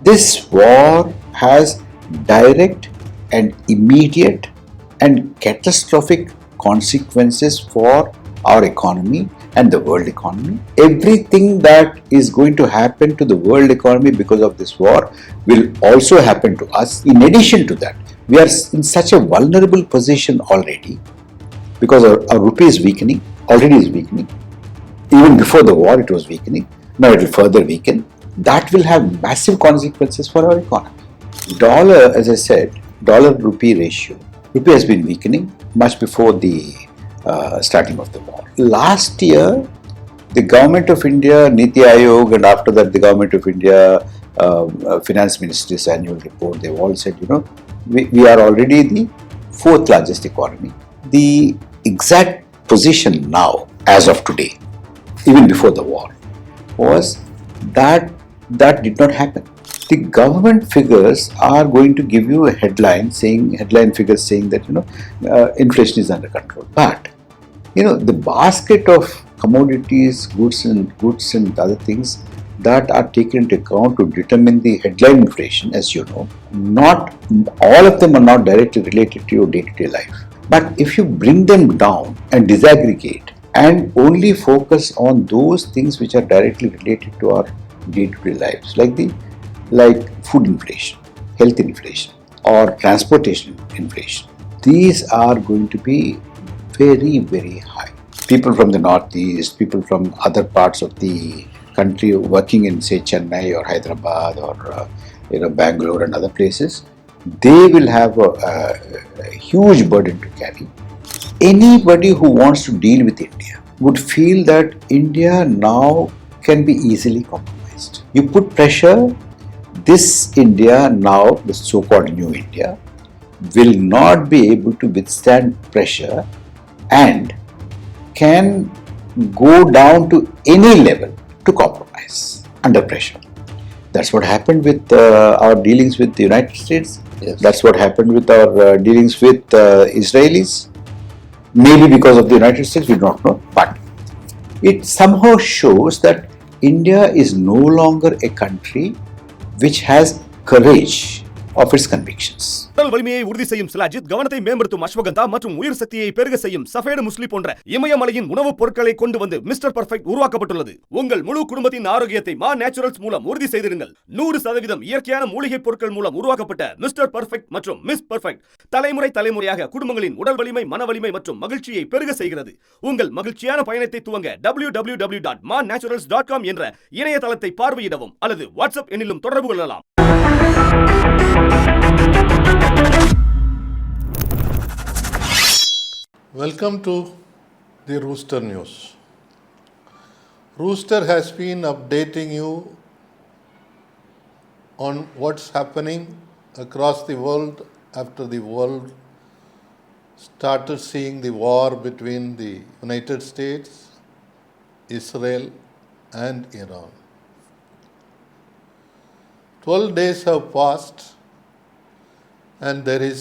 This war has direct and immediate and catastrophic consequences for our economy and the world economy. Everything that is going to happen to the world economy because of this war will also happen to us. In addition to that, we are in such a vulnerable position already because our rupee is weakening, already is weakening. Even before the war, it was weakening. Now it will further weaken. That will have massive consequences for our economy. Dollar, as I said, dollar rupee ratio. Rupee has been weakening much before the starting of the war. Last year, the government of India, Niti Aayog, and after that the government of India finance minister's annual report, they've all said, we are already the fourth largest economy. The exact position now, as of today, even before the war, was that did not happen. The government figures are going to give you a headline figures saying that inflation is under control. But the basket of commodities, goods and other things that are taken into account to determine the headline inflation, as you know, not all of them are not directly related to your day-to-day life. But if you bring them down and disaggregate and only focus on those things which are directly related to our day-to-day lives, like food inflation, health inflation, or transportation inflation, these are going to be very, very high. People from the northeast, people from other parts of the country working in, say, Chennai or Hyderabad or Bengaluru and other places, they will have a huge burden to carry. Anybody who wants to deal with India would feel that India now can be easily compromised. You put pressure, this India now, the so-called new India, will not be able to withstand pressure and can go down to any level to compromise under pressure. That's what happened with our dealings with the United States. Yes. That's what happened with our dealings with Israelis. Maybe because of the United States, we don't know. But it somehow shows that India is no longer a country which has courage of its convictions. உடல் வலிமையை உறுதி செய்யும் சிலாஜித், கவனத்தை மேம்படுத்தும் அஸ்வகந்தா மற்றும் உயிர் சக்தியை பெருக செய்யும் சஃபேடு முஸ்லி போன்ற இமயமலையின் உணவுப் பொருட்களை கொண்டு வந்து மிஸ்டர் பர்ஃபெக்ட் உருவாக்கப்பட்டுள்ளது. உங்கள் முழு குடும்பத்தின் ஆரோக்கியத்தை மா நேச்சுரல்ஸ் மூலம் உறுதி செய்திருங்கள். 100% இயற்கையான மூலிகைப் பொருட்கள் மூலம் உருவாக்கப்பட்ட மிஸ்டர் பர்ஃபெக்ட் மற்றும் மிஸ் பர்ஃபெக்ட் தலைமுறையாக குடும்பங்களின் உடல் வலிமை, மன வலிமை மற்றும் மகிழ்ச்சியை பெருக செய்கிறது. உங்கள் மகிழ்ச்சியான பயணத்தை துவங்க www.mannaturals.com என்ற இணையதளத்தை பார்வையிடவும் அல்லது வாட்ஸ்அப் எண்ணிலும் தொடர்பு கொள்ளலாம். Welcome to the Rooster News. Rooster has been updating you on what's happening across the world after the world started seeing the war between the United States, Israel and Iran. 12 days have passed and there is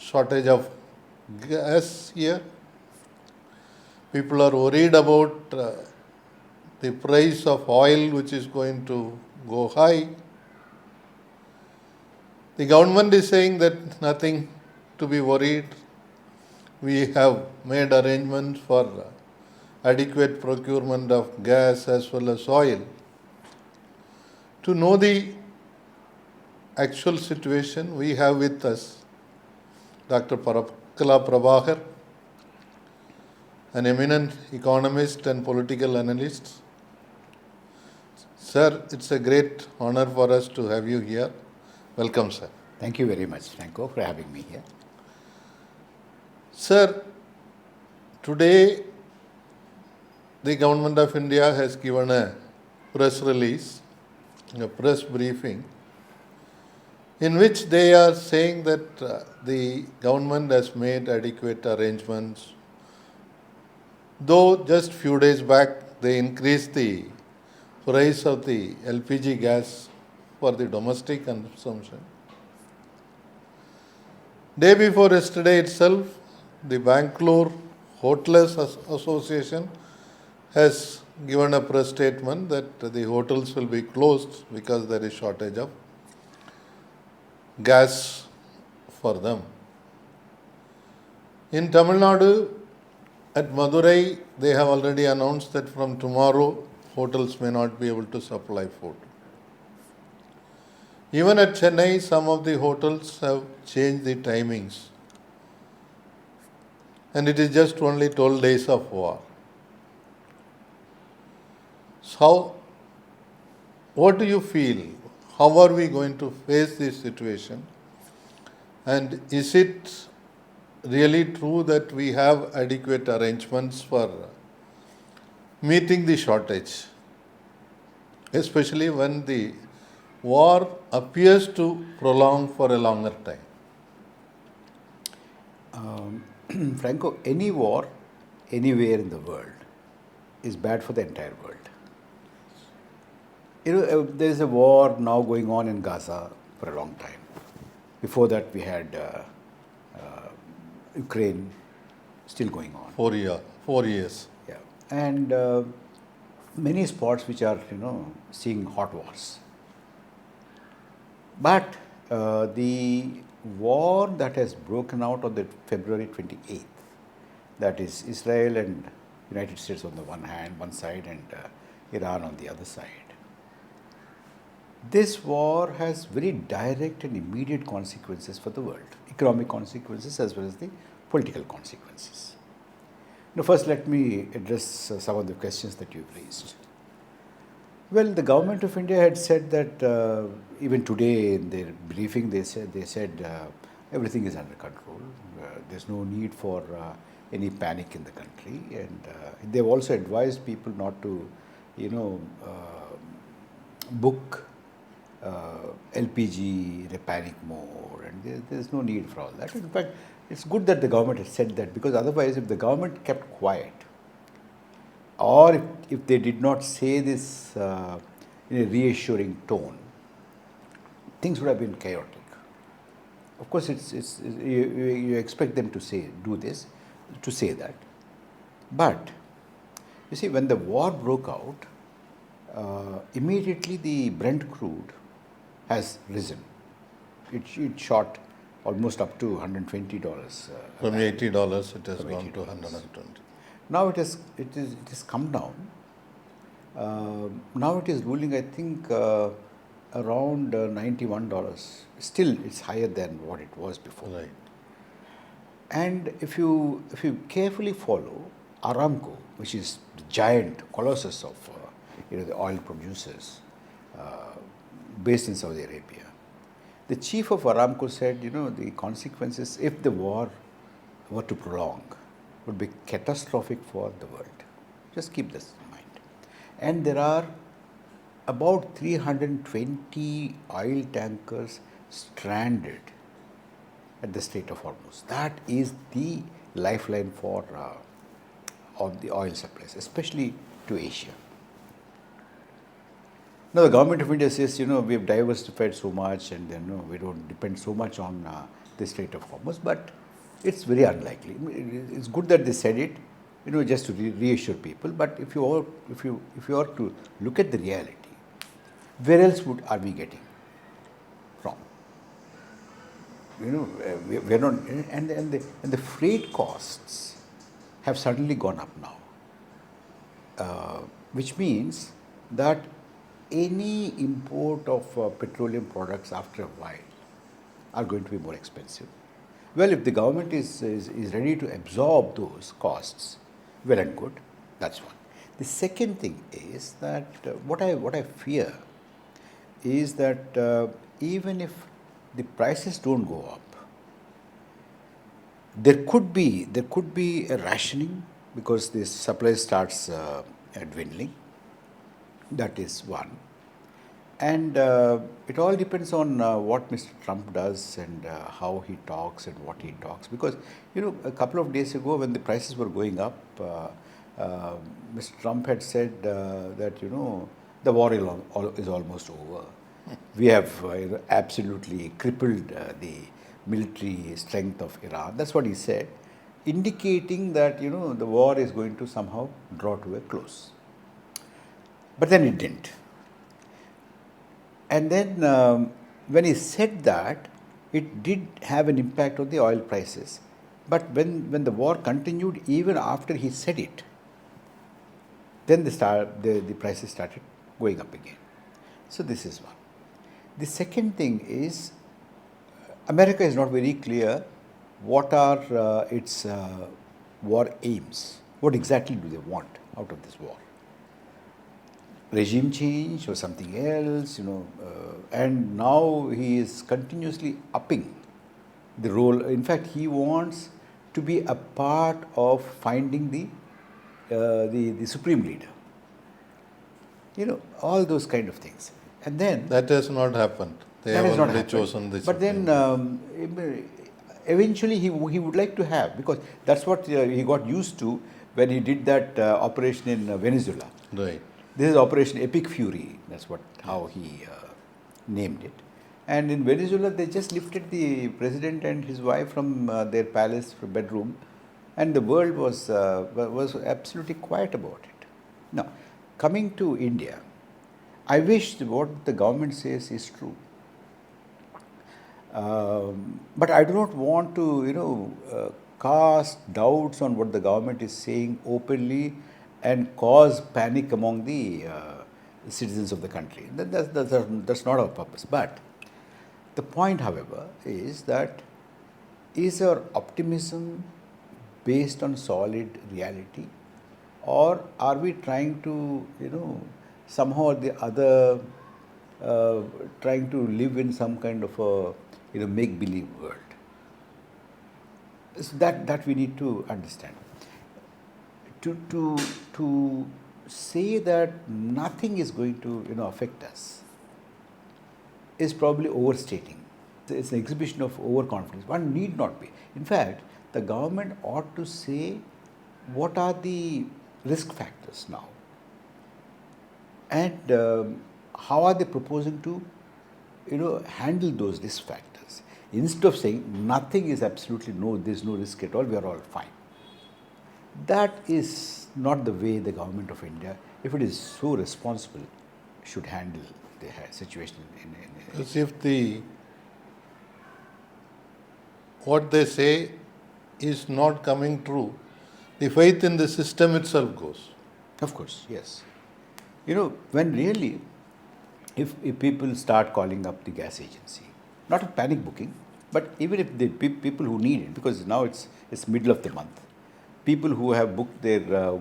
shortage of gas here. People are worried about the price of oil, which is going to go high. The government is saying that nothing to be worried. We have made arrangements for adequate procurement of gas as well as oil. To know the actual situation, we have with us Dr. Parakala Prabhakar, an eminent economist and political analyst. Sir, it's a great honor for us to have you here. Welcome, sir. Thank you very much, Franco, for having me here. Sir, today the Government of India has given a press release, a press briefing, in which they are saying that the government has made adequate arrangements. Though just few days back they increased the price of the LPG gas for the domestic consumption. Day before yesterday itself, the Bengaluru Hoteliers Association has given a press statement that the hotels will be closed because there is shortage of gas for them. In Tamil Nadu, at Madurai, they have already announced that from tomorrow, hotels may not be able to supply food. Even at Chennai, some of the hotels have changed the timings. And it is just only 12 days of war. So, what do you feel? How are we going to face this situation? And is it really true that we have adequate arrangements for meeting the shortage, especially when the war appears to prolong for a longer time? Franco, any war anywhere in the world is bad for the entire world. There is a war now going on in Gaza for a long time. Before that, we had Ukraine still going on. 4 years. Yeah, and many spots which are seeing hot wars. But the war that has broken out on the February 28th, that is Israel and United States on the one side, and Iran on the other side. This war has very direct and immediate consequences for the world, economic consequences as well as the political consequences. Now, first let me address some of the questions that you've raised. Well, the government of India had said that even today in their briefing they said everything is under control. There's no need for any panic in the country, and they've also advised people not to, book LPG repairing more, and there's no need for all that. In fact, it's good that the government has said that, because otherwise, if the government kept quiet, or if they did not say this in a reassuring tone, things would have been chaotic. Of course, you expect them to say that, but you see, when the war broke out, immediately the Brent crude has risen. It shot almost up to $120. From $80, it has gone to $120. Now it has come down. Now it is ruling, I think, around $91. Still, it's higher than what it was before. Right. And if you carefully follow Aramco, which is the giant colossus of the oil producers based in Saudi Arabia, the chief of Aramco said, the consequences if the war were to prolong would be catastrophic for the world. Just keep this in mind. And there are about 320 oil tankers stranded at the Strait of Hormuz. That is the lifeline for of the oil supplies, especially to Asia. Now, the government of India says, we have diversified so much, and we don't depend so much on the Strait of Hormuz, but it's very unlikely. It's good that they said it, just to reassure people. But if you are to look at the reality, where else are we getting from? We're not, and the freight costs have suddenly gone up now, which means that any import of petroleum products after a while are going to be more expensive. Well, if the government is ready to absorb those costs, well and good, that's one. The second thing is that what I fear is that even if the prices don't go up, there could be a rationing because the supply starts dwindling. That is one. And it all depends on what Mr. Trump does and how he talks and what he talks. Because, a couple of days ago when the prices were going up, Mr. Trump had said that, the war is almost over. We have absolutely crippled the military strength of Iran. That's what he said, indicating that, the war is going to somehow draw to a close. But then it didn't. And then when he said that, it did have an impact on the oil prices. But when the war continued, even after he said it, then the prices started going up again. So this is one. The second thing is, America is not very clear what are its war aims. What exactly do they want out of this war? Regime change or something else, and now he is continuously upping the role. In fact, he wants to be a part of finding the supreme leader. All those kind of things. And then That has not happened. They that have has not already happened. chosen the But then eventually he would like to have, because that's what he got used to when he did that operation in Venezuela. Right. This is Operation Epic Fury. That's how he named it. And in Venezuela, they just lifted the president and his wife from their palace bedroom, and the world was absolutely quiet about it. Now, coming to India, I wish what the government says is true. But I do not want to, cast doubts on what the government is saying openly and cause panic among the citizens of the country. That's not our purpose. But the point, however, is that is our optimism based on solid reality, or are we trying to, somehow or the other, trying to live in some kind of a make-believe world? So that we need to understand. To say that nothing is going to affect us is probably overstating. It's an exhibition of overconfidence. One need not be. In fact, the government ought to say what are the risk factors now, and how are they proposing to handle those risk factors, instead of saying nothing is absolutely there's no risk at all, we are all fine. That is not the way the government of India, if it is so responsible, should handle the situation in As if what they say is not coming true, the faith in the system itself goes. Of course, yes. When really, if people start calling up the gas agency, not a panic booking, but even if the people who need it, because now it's middle of the month, people who have booked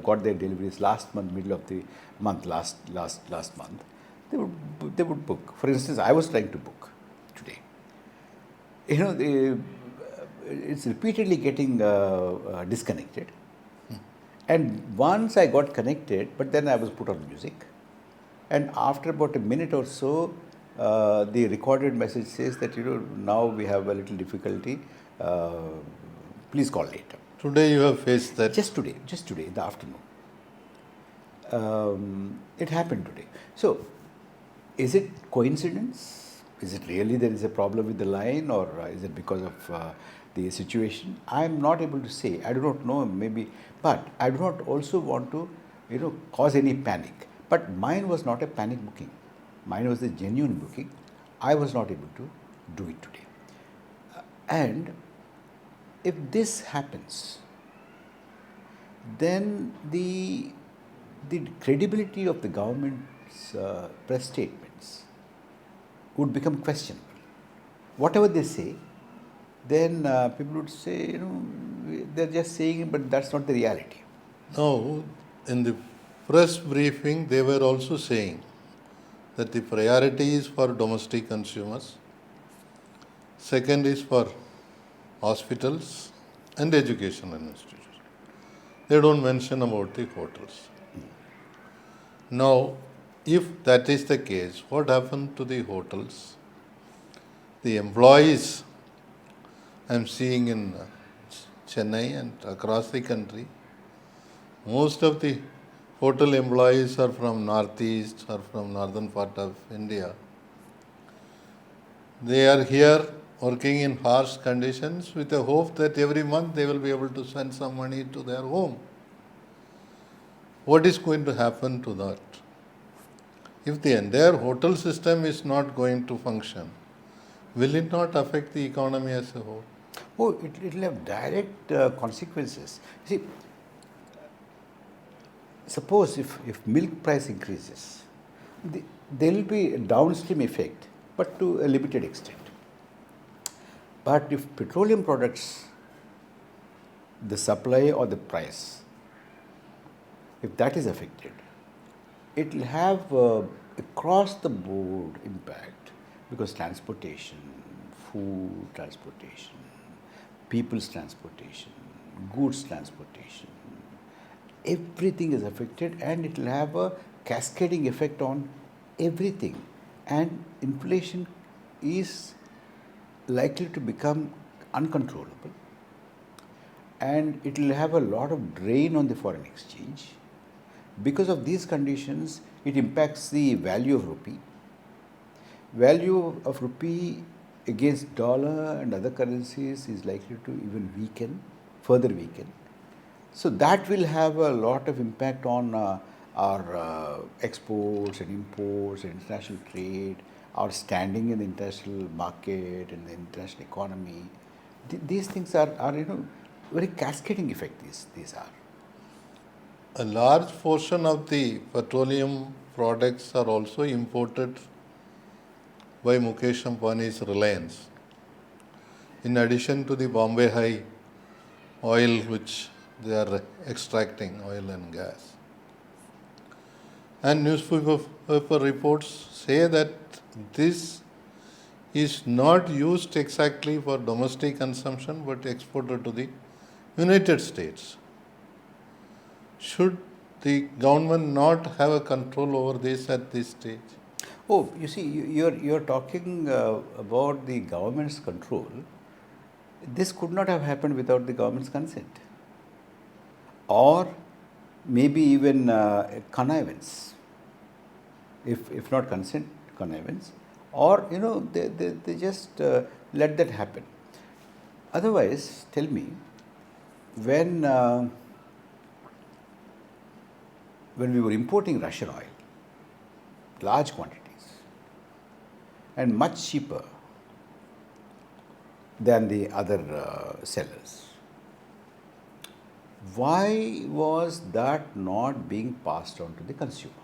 got their deliveries last month, middle of the month, last month, they would book. For instance, I was trying to book today. It's repeatedly getting disconnected. And once I got connected, but then I was put on music. And after about a minute or so, the recorded message says that, now we have a little difficulty. Please call later. Today you have faced that. Just today in the afternoon. It happened today. So, is it coincidence? Is it really there is a problem with the line, or is it because of the situation? I am not able to say. I do not know, maybe. But I do not also want to, cause any panic. But mine was not a panic booking. Mine was a genuine booking. I was not able to do it today. And if this happens, then the credibility of the government's press statements would become questionable. Whatever they say, then people would say, they're just saying it, but that's not the reality. No, in the press briefing, they were also saying that the priority is for domestic consumers, second is for hospitals and educational institutions. They don't mention about the hotels. Now, if that is the case, what happened to the hotels? The employees I am seeing in Chennai and across the country, most of the hotel employees are from northeast or from northern part of India. They are here working in harsh conditions with the hope that every month they will be able to send some money to their home. What is going to happen to that? if the entire hotel system is not going to function, will it not affect the economy as a whole? Oh, it will have direct consequences. See, suppose if milk price increases, there will be a downstream effect, but to a limited extent. But if petroleum products, the supply or the price, if that is affected, it will have across the board impact because transportation, food transportation, people's transportation, goods transportation, everything is affected and it will have a cascading effect on everything. And inflation is likely to become uncontrollable and it will have a lot of drain on the foreign exchange. Because of these conditions, it impacts the value of rupee. Value of rupee against dollar and other currencies is likely to even weaken, further weaken. So that will have a lot of impact on our exports and imports and international trade, our standing in the international market and the international economy. These things are very cascading effect. These are. A large portion of the petroleum products are also imported by Mukesh Ambani's Reliance. In addition to the Bombay High oil which they are extracting, oil and gas. And newspaper reports say that this is not used exactly for domestic consumption but exported to the United States. Should the government not have a control over this at this stage? Oh, you see, you're talking about the government's control. This could not have happened without the government's consent, or maybe even connivance. If not consent, connivance, or they just let that happen. Otherwise, tell me, when we were importing Russian oil, large quantities, and much cheaper than the other sellers, why was that not being passed on to the consumer?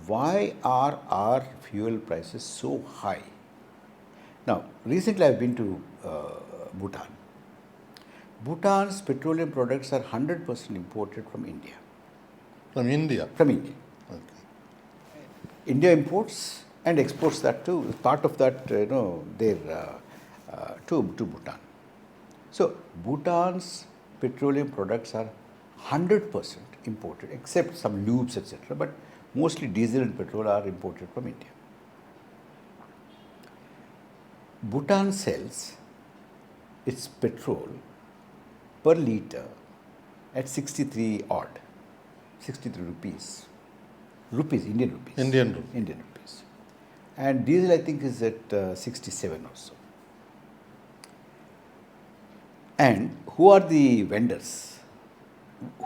Why are our fuel prices so high? Now, recently I've been to Bhutan. Bhutan's petroleum products are 100% imported from India. From India? From India. Okay. India imports and exports that too. Part of that, to Bhutan. So, Bhutan's petroleum products are 100% imported, except some lubes, etc. But mostly diesel and petrol are imported from India. Bhutan sells its petrol per litre at 63 rupees. Indian rupees. Indian rupees. And diesel, I think, is at 67 or so. And who are the vendors?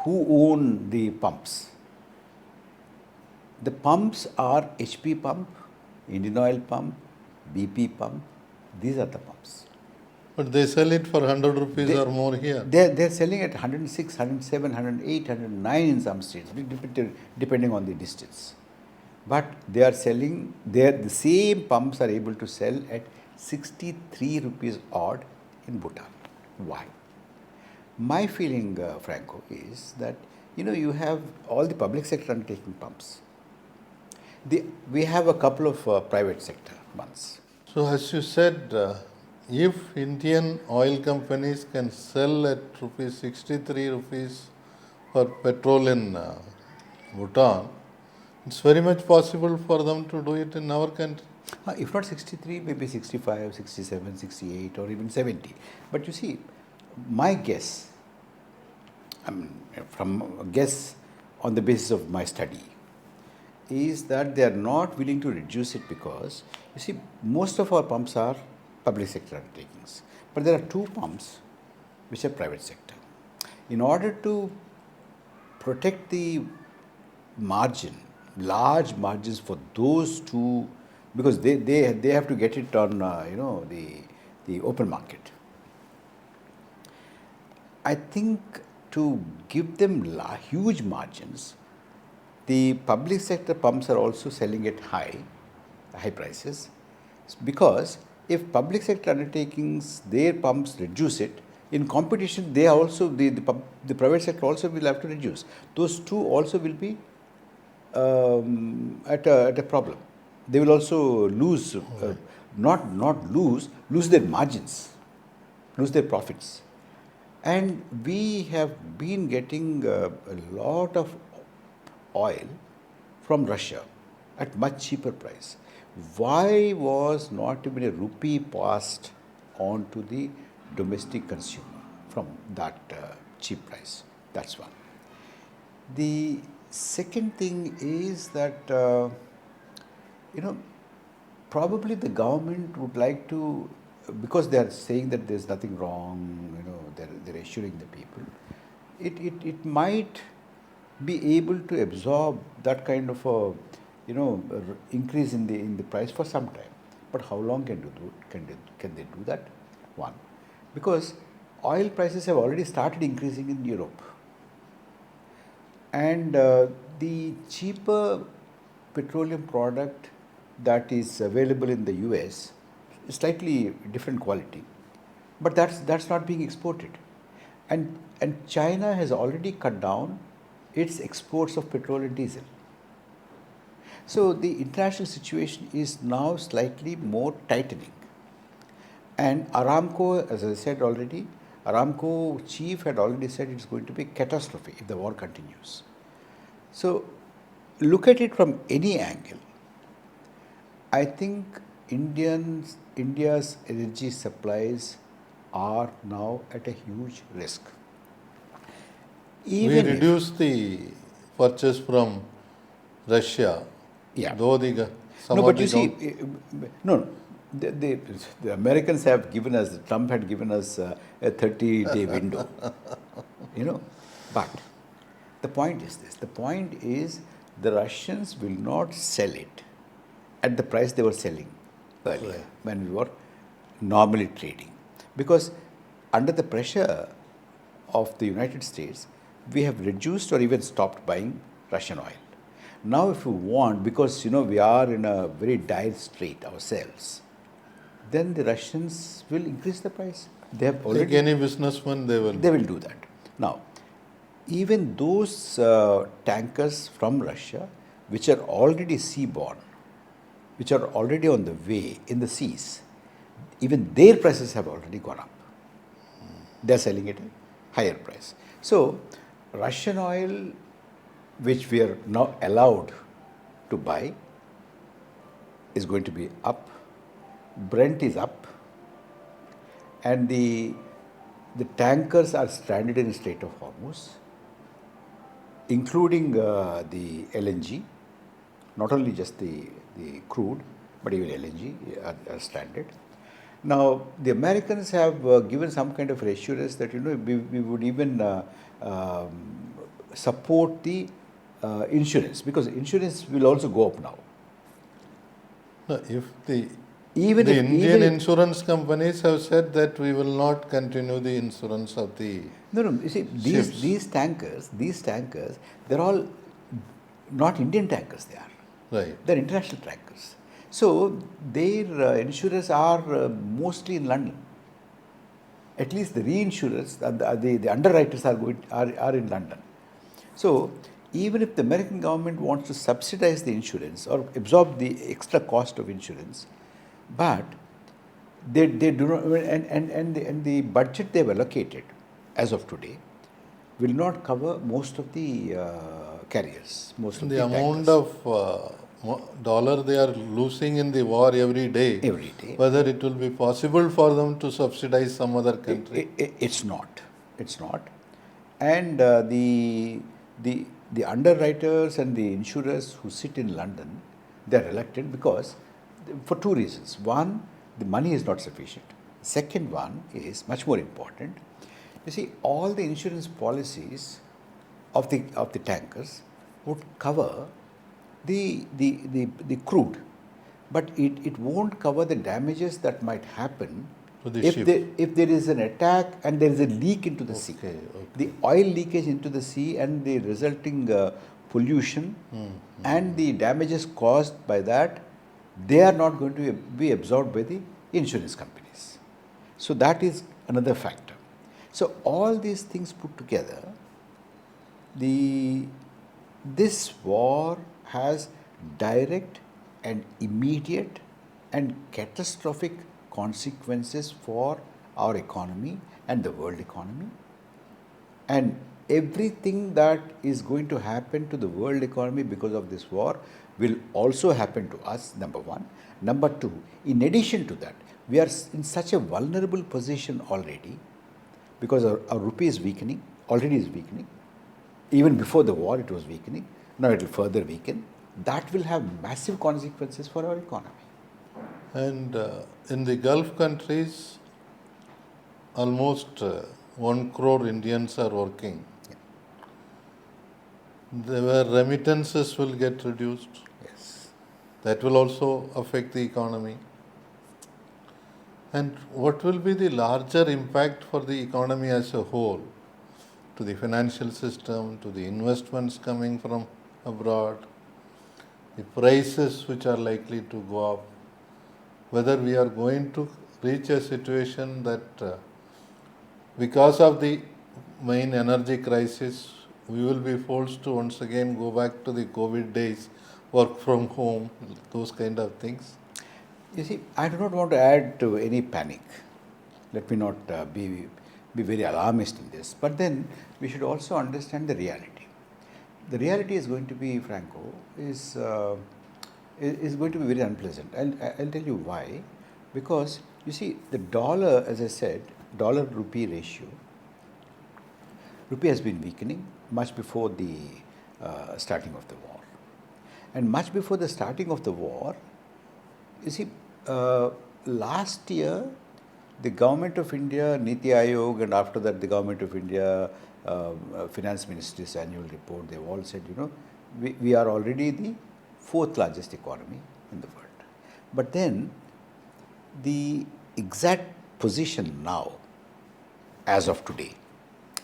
Who own the pumps? The pumps are HP pump, Indian Oil pump, BP pump. These are the pumps. But they sell it for 100 rupees or more here. They're selling at 106, 107, 108, 109 in some states, depending on the distance. But they are selling, the same pumps are able to sell at 63 rupees odd in Bhutan. Why? My feeling, Franco, is that you have all the public sector undertaking pumps. We have a couple of private sector ones. So as you said, if Indian oil companies can sell at 63 rupees for petrol in Bhutan, it's very much possible for them to do it in our country. If not 63, maybe 65, 67, 68 or even 70. But you see, my guess, from a guess on the basis of my study, is that they are not willing to reduce it because, you see, most of our pumps are public sector undertakings. But there are two pumps which are private sector. In order to protect the margin, large margins for those two, because they have to get it on the open market. I think to give them huge margins, the public sector pumps are also selling at high prices, because if public sector undertakings, their pumps reduce it, in competition they also, the private sector also will have to reduce. Those two also will be at a problem. They will also lose, not lose their margins, lose their profits. And we have been getting a lot of oil from Russia at much cheaper price. Why was not even a rupee passed on to the domestic consumer from that cheap price? That's one. The second thing is that, probably the government would like to, because they are saying that there's nothing wrong, they're assuring the people, it might be able to absorb that kind of a, increase in the price for some time. But how long can they do that? One, because oil prices have already started increasing in Europe, and the cheaper petroleum product that is available in the US is slightly different quality, but that's not being exported, and China has already cut down its exports of petrol and diesel. So the international situation is now slightly more tightening. And Aramco, as I said already, Aramco chief had already said it's going to be catastrophe if the war continues. So look at it from any angle. I think India's energy supplies are now at a huge risk. We reduced the purchase from Russia, though some no, of but the you see, no, the Americans have given us, Trump had given us a 30-day window, But the point is this, the point is the Russians will not sell it at the price they were selling earlier when we were normally trading. Because under the pressure of the United States, we have reduced or even stopped buying Russian oil. Now if you want, because we are in a very dire strait ourselves, then the Russians will increase the price. They have already, like any businessman, they will do that. Now, even those tankers from Russia, which are already seaborne, which are already on the way in the seas, even their prices have already gone up. They are selling it at a higher price. So, Russian oil, which we are now allowed to buy, is going to be up. Brent is up, and the tankers are stranded in the Strait of Hormuz, including the LNG, not only just the crude, but even LNG are stranded. Now, the Americans have given some kind of assurance that we would even support the insurance, because insurance will also go up now. No, if the Indian insurance companies have said that we will not continue the insurance of the you see, these tankers, they're all not Indian tankers, they are. Right. They're international tankers. So their insurers are mostly in London. At least the reinsurers, the underwriters are in London. So even if the American government wants to subsidize the insurance or absorb the extra cost of insurance, but they do not, and the budget they've allocated as of today will not cover most of the carriers, most of the amount tankers. of dollar they are losing in the war every day. Whether it will be possible for them to subsidize some other country? It's not. It's not. And the underwriters and the insurers who sit in London, they are reluctant because for two reasons. One, the money is not sufficient. Second one is much more important. You see, all the insurance policies of the tankers would cover the crude, but it won't cover the damages that might happen To the if ship. if there is an attack and there is a leak into the sea. Okay. The oil leakage into the sea and the resulting pollution and the damages caused by that, they are not going to be absorbed by the insurance companies. So that is another factor. So all these things put together, the this war has direct and immediate and catastrophic consequences for our economy and the world economy. And everything that is going to happen to the world economy because of this war will also happen to us, number one. Number two, in addition to that, we are in such a vulnerable position already because our rupee is weakening, already is weakening. Even before the war, it was weakening. Now it will further weaken. That will have massive consequences for our economy. And in the Gulf countries, almost 1 crore Indians are working. Their remittances will get reduced. Yes. That will also affect the economy. And what will be the larger impact for the economy as a whole, to the financial system, to the investments coming from abroad, the prices which are likely to go up, whether we are going to reach a situation that because of the main energy crisis, we will be forced to once again go back to the COVID days, work from home, those kind of things. You see, I do not want to add to any panic. Let me not be very alarmist in this. But then we should also understand the reality. The reality is going to be, Franco, is going to be very unpleasant. I'll tell you why. Because, you see, the dollar, as I said, dollar-rupee ratio, rupee has been weakening much before the starting of the war. And much before the starting of the war, you see, last year, the Government of India, Niti Aayog, and after that the Government of India Finance Ministry's annual report, they've all said, we are already the fourth largest economy in the world. But then, the exact position now, as of today,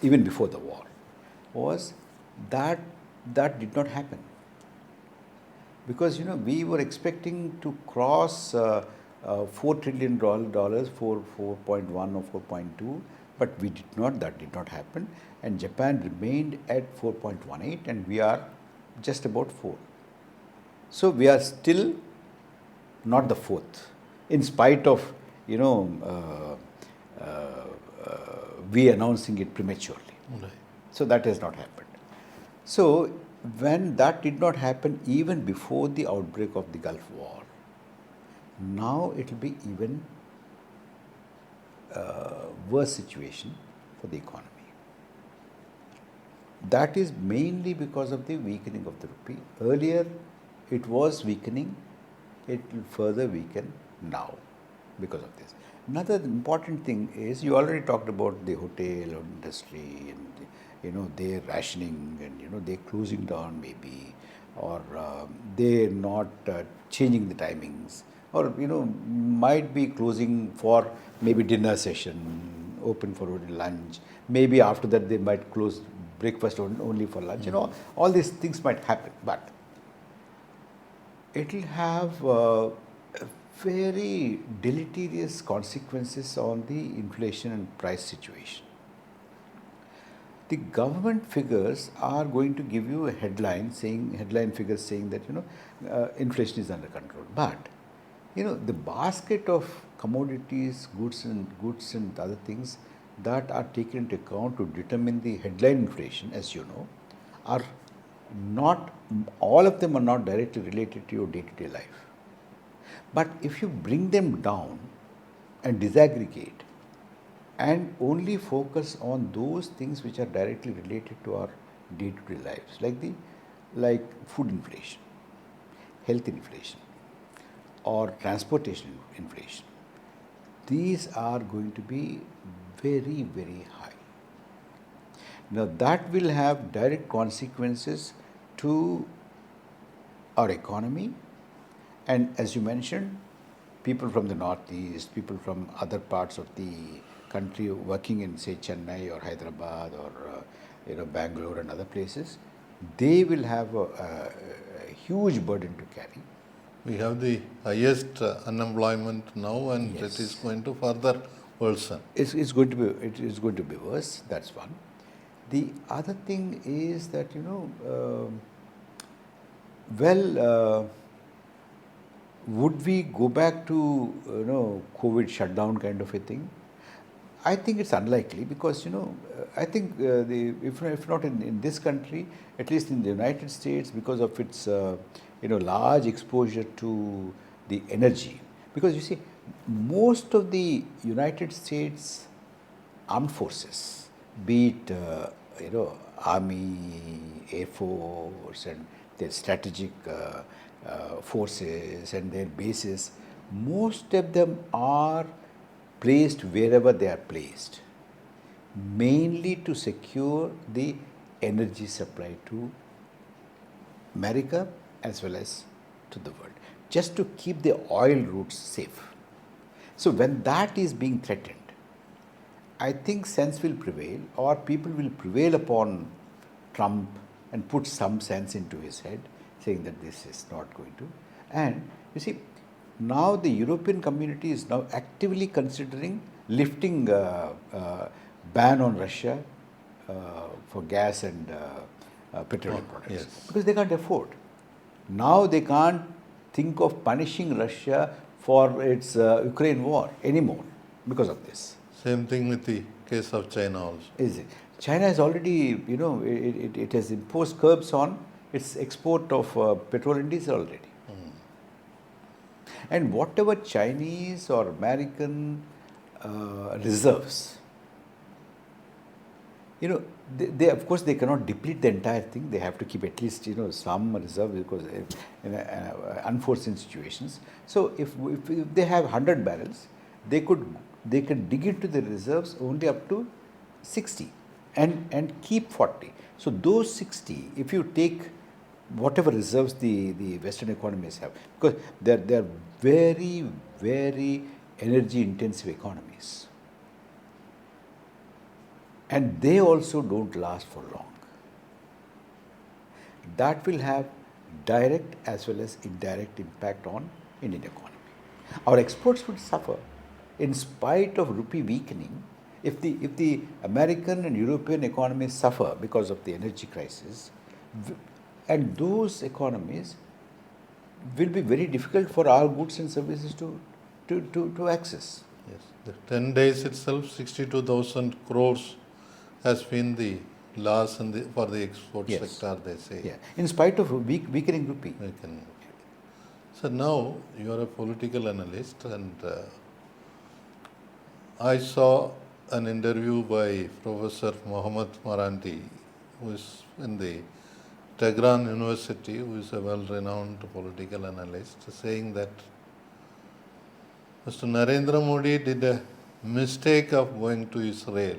even before the war, was that did not happen. Because we were expecting to cross $4 trillion, 4.1 or 4.2, but we did not. That did not happen, and Japan remained at 4.18, and we are just about 4. So we are still not the fourth, in spite of we announcing it prematurely. Right. So that has not happened. So when that did not happen even before the outbreak of the Gulf War, now it will be even worse situation for the economy. That is mainly because of the weakening of the rupee. Earlier, it was weakening. It will further weaken now because of this. Another important thing is, you already talked about the hotel industry and they're rationing and they're closing down maybe, or they're not changing the timings, or might be closing for maybe dinner session, open for lunch. Maybe after that they might close breakfast only for lunch. All these things might happen, but it will have very deleterious consequences on the inflation and price situation. The government figures are going to give you a headline figures saying that inflation is under control. But the basket of commodities, goods and other things that are taken into account to determine the headline inflation, as you know, are not, all of them are not directly related to your day-to-day life. But if you bring them down and disaggregate and only focus on those things which are directly related to our day-to-day lives, like food inflation, health inflation, or transportation inflation, these are going to be very, very high. Now that will have direct consequences to our economy, and as you mentioned, people from the northeast, people from other parts of the country working in, say, Chennai or Hyderabad or Bengaluru and other places, they will have a huge burden to carry. We have the highest unemployment now, and it is Yes. going to further worsen. It's going to be worse. That's one. The other thing is that would we go back to COVID shutdown kind of a thing? I think it's unlikely because I think if not in this country, at least in the United States, because of its large exposure to the energy. Because you see, most of the United States armed forces, be it army, air force, and their strategic forces and their bases, most of them are placed wherever they are placed, mainly to secure the energy supply to America as well as to the world, just to keep the oil routes safe. So when that is being threatened, I think sense will prevail, or people will prevail upon Trump and put some sense into his head, saying that this is not going to. And you see, now the European community is now actively considering lifting ban on Russia for gas and petroleum products, yes. because they can't afford. Now they can't think of punishing Russia for its Ukraine war anymore because of this. Same thing with the case of China also. Is it? China has already, it has imposed curbs on its export of petrol and diesel already. And whatever Chinese or American reserves, they of course they cannot deplete the entire thing. They have to keep at least some reserve because in unforeseen situations. So if they have 100 barrels, they can dig into the reserves only up to 60 and keep 40. So those 60, if you take whatever reserves the Western economies have, because they're very, very energy intensive economies. And they also don't last for long. That will have direct as well as indirect impact on Indian economy. Our exports would suffer in spite of rupee weakening. If the American and European economies suffer because of the energy crisis, and those economies will be very difficult for our goods and services to access. Yes. The 10 days itself, 62,000 crores has been the loss for the export Yes. sector, they say. Yeah. In spite of weakening rupee. So now you are a political analyst, and I saw an interview by Professor Mohammad Maranti, who is in the Tehran University, who is a well-renowned political analyst, saying that Mr. Narendra Modi did a mistake of going to Israel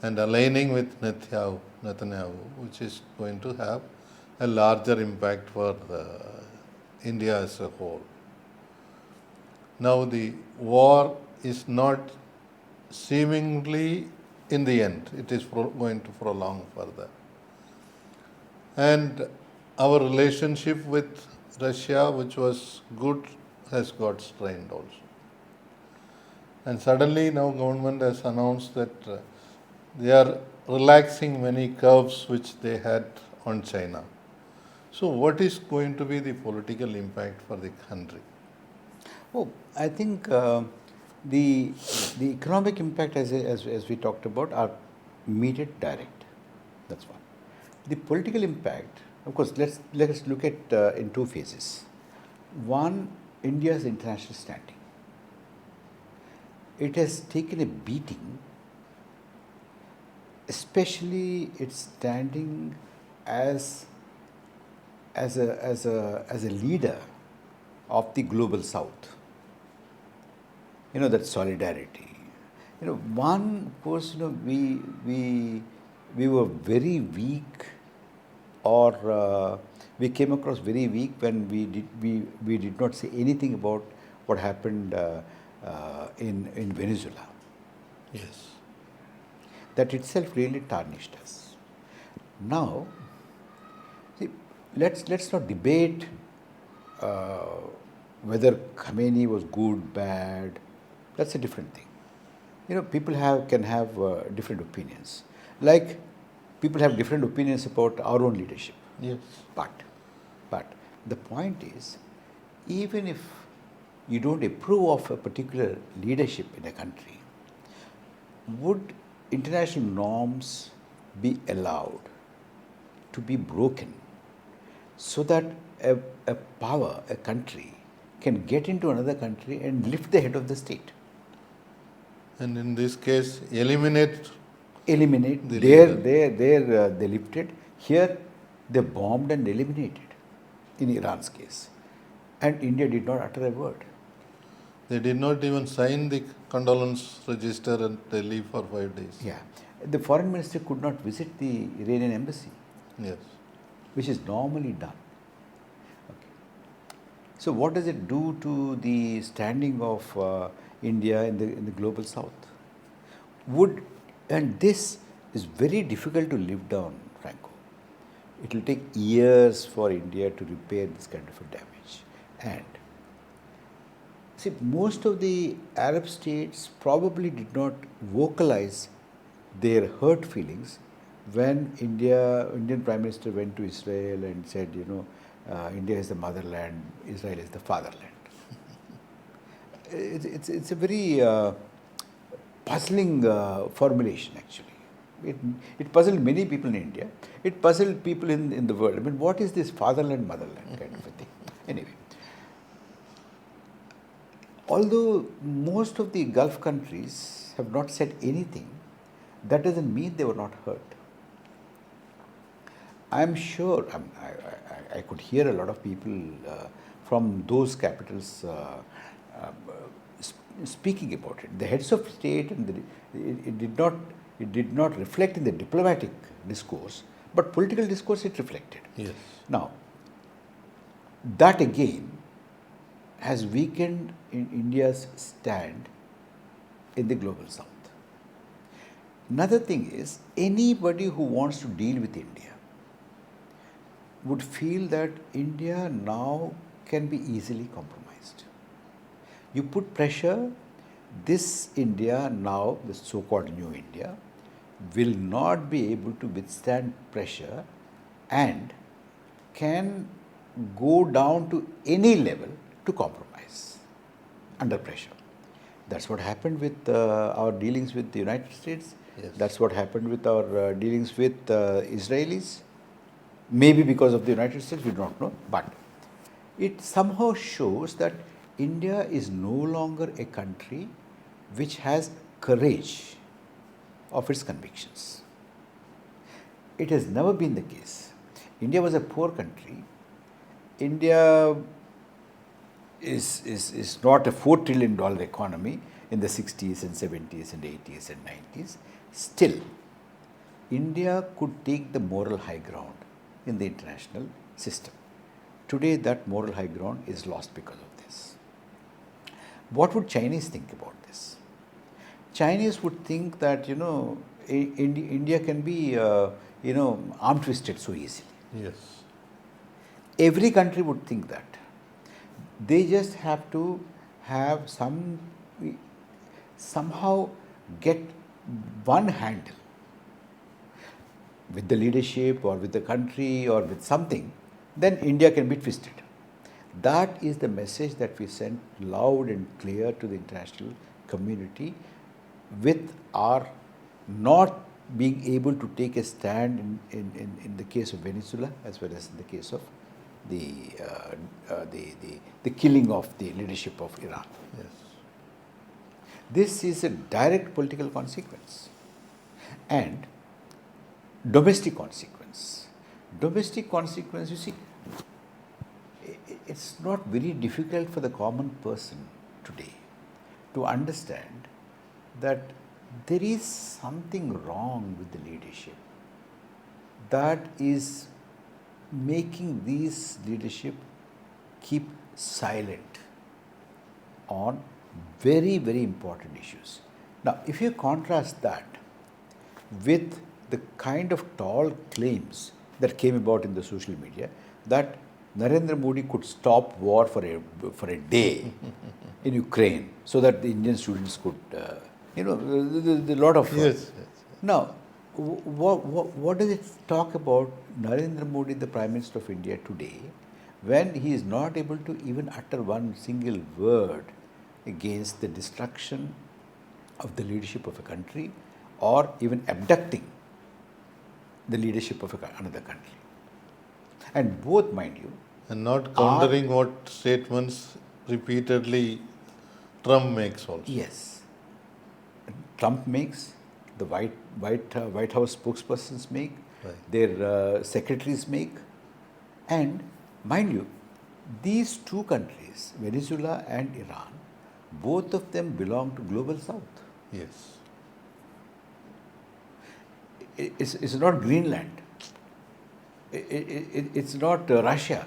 and aligning with Netanyahu, which is going to have a larger impact for India as a whole. Now the war is not seemingly in the end, it is going to prolong further. And our relationship with Russia, which was good, has got strained also. And suddenly now government has announced that they are relaxing many curbs which they had on China. So what is going to be the political impact for the country? Oh, I think the economic impact, as we talked about, are immediate, direct. That's one. The political impact, of course, let us look at in two phases. One, India's international standing. It has taken a beating, especially its standing as a leader of the global South. That solidarity. One, of course, we were very weak or we came across very weak when we did not say anything about what happened in Venezuela. Yes. That itself really tarnished us. Now, see, let's not debate uh, whether Khamenei was good, bad. That's a different thing. People can have different opinions. Like people have different opinions about our own leadership. Yes. But the point is, even if you don't approve of a particular leadership in a country, would international norms be allowed to be broken so that a power, a country, can get into another country and lift the head of the state? And in this case, eliminate Eliminate. the There, leader. they lifted. Here, they bombed and eliminated, in Iran's case. And India did not utter a word. They did not even sign the condolence register and they leave for 5 days. Yeah. The foreign minister could not visit the Iranian embassy, Yes. which is normally done. Okay. So, what does it do to the standing of India in the global south? And this is very difficult to live down, Franco. It will take years for India to repair this kind of a damage. And see, most of the Arab states probably did not vocalize their hurt feelings when Indian Prime Minister went to Israel and said, India is the motherland, Israel is the fatherland. It's a very puzzling formulation, actually. It puzzled many people in India. It puzzled people in the world. I mean, what is this fatherland, motherland kind of a thing? Anyway, although most of the Gulf countries have not said anything, that doesn't mean they were not hurt. I'm sure, I could hear a lot of people from those capitals speaking about it. The heads of state, and it did not reflect in the diplomatic discourse, but political discourse it reflected. Yes. Now, that again has weakened in India's stand in the global south. Another thing is, anybody who wants to deal with India would feel that India now can be easily compromised. You put pressure, this India now, the so-called new India, will not be able to withstand pressure and can go down to any level to compromise under pressure. That's what happened with our dealings with the United States. Yes. That's what happened with our dealings with Israelis. Maybe because of the United States, we don't know. But it somehow shows that India is no longer a country which has courage of its convictions. It has never been the case. India was a poor country. India is not a $4 trillion economy in the 60s and 70s and 80s and 90s. Still, India could take the moral high ground in the international system. Today, that moral high ground is lost because of this. What would Chinese think about this? Chinese would think that, India can be, arm twisted so easily. Yes. Every country would think that. They just have to have somehow get one handle with the leadership or with the country or with something, then India can be twisted. That is the message that we sent loud and clear to the international community with our not being able to take a stand in the case of Venezuela as well as in the case of the killing of the leadership of Iran. Yes. This is a direct political consequence and domestic consequence. Domestic consequence, you see, it's not very difficult for the common person today to understand that there is something wrong with the leadership that is making these leadership keep silent on very, very important issues. Now, if you contrast that with the kind of tall claims that came about in the social media that Narendra Modi could stop war for a day in Ukraine so that the Indian students could, there's a lot of... Yes. Now, what does it talk about Narendra Modi, the Prime Minister of India today, when he is not able to even utter one single word against the destruction of the leadership of a country or even abducting the leadership of another country? And both, mind you, And not countering what statements repeatedly Trump makes also. Yes, Trump makes, the White House spokespersons make, Right. their secretaries make, and mind you, these two countries, Venezuela and Iran, both of them belong to Global South. Yes. It's not Greenland. It's not Russia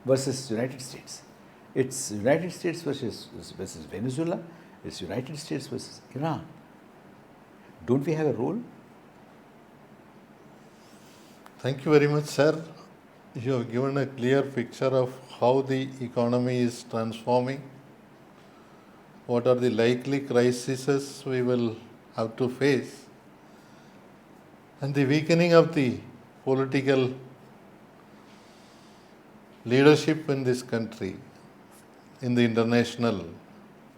versus United States. It's United States versus Venezuela. It's United States versus Iran. Don't we have a role? Thank you very much, sir. You have given a clear picture of how the economy is transforming, what are the likely crises we will have to face, and the weakening of the political leadership in this country, in the international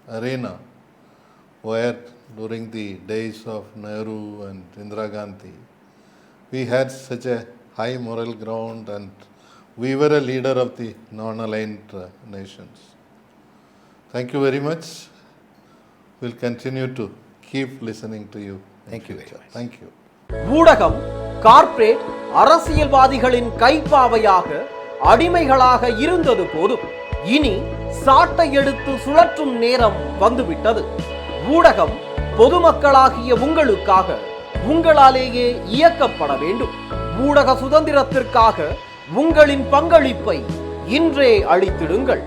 arena, where during the days of Nehru and Indira Gandhi, we had such a high moral ground and we were a leader of the non-aligned nations. Thank you very much. We'll continue to keep listening to you. Thank you very much. Thank you. ஊடகம் corporate அரசியல்வாதிகளின் கைப்பாவையாக அடிமைகளாக இருந்தது போதும் இனி சாட்டை எடுத்து சுழற்றும் நேரம் வந்துவிட்டது. ஊடகம் பொதுமக்களாகிய உங்களுக்காக உங்களாலேயே இயக்கப்பட வேண்டும். ஊடக சுதந்திரத்திற்காக உங்களின் பங்களிப்பை இன்றே அளித்திடுங்கள்.